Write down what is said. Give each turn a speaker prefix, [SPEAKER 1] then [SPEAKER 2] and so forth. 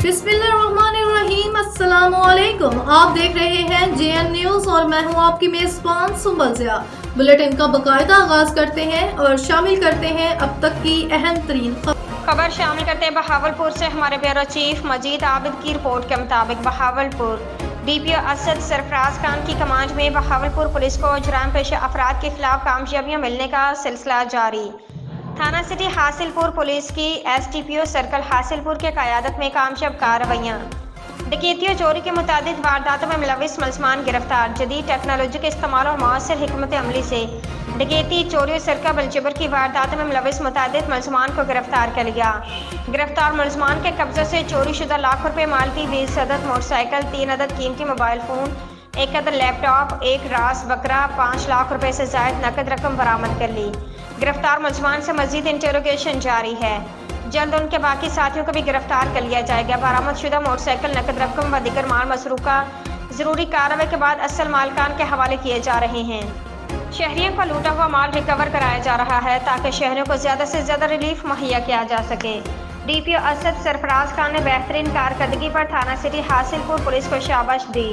[SPEAKER 1] बिस्मिल्लाहिर्रहमानिर्रहीम। अस्सलामुअलैकुम। आप देख रहे हैं JN न्यूज और मैं हूं आपकी मेजबान सुंबल ज़िया। बुलेटिन का बाकायदा आगाज करते हैं और शामिल करते हैं अब तक की अहम तरीन
[SPEAKER 2] खबर शामिल करते हैं बहावलपुर से। हमारे ब्यूरो चीफ मजीद आबिद की रिपोर्ट के मुताबिक बहावलपुर DPO असद सरफराज खान की कमांड में बहावलपुर पुलिस को जुर्म पेशा अफराद के खिलाफ कामयाबियां मिलने का सिलसिला जारी। थाना सिटी हासिलपुर पुलिस की STPO सर्कल हासिलपुर के क़यादत में कामयाब कार्रवाइयाँ। डकैती और चोरी के मुतादिद वारदातों में मुलविस मुलजमान गिरफ्तार। जदीद टेक्नोलॉजी के इस्तेमाल और मौसर हिकमत अमली से डकैती, चोरी और सरका बलजबर की वारदातों में मुलविस मुतादिद मुलजमान को गिरफ्तार कर लिया। गिरफ्तार मुलजमान के कब्जे से चोरी शुदा लाखों रुपये माल की 20 अदद मोटरसाइकिल, 3 अदद कीमती मोबाइल फ़ोन, 1 अदद लैपटॉप, 1 रास बकरा, 5 लाख रुपए से जायद नकद रकम बरामद कर ली। गिरफ्तार मुलजमान से मजीद इंटरोगेशन जारी है। जल्द उनके बाकी साथियों को भी गिरफ्तार कर लिया जाएगा। बरामद शुदा मोटरसाइकिल, नकद रकम व दीगर माल मसरूका जरूरी कार्रवाई के बाद असल मालकान के हवाले किए जा रहे हैं। शहरियों का लूटा हुआ माल रिकवर कराया जा रहा है ताकि शहरियों को ज़्यादा से ज़्यादा रिलीफ मुहैया किया जा सके। DPO असद सरफराज खान ने बेहतरीन कारकर्दगी पर थाना सिटी हासिलपुर पुलिस को शाबाश दी।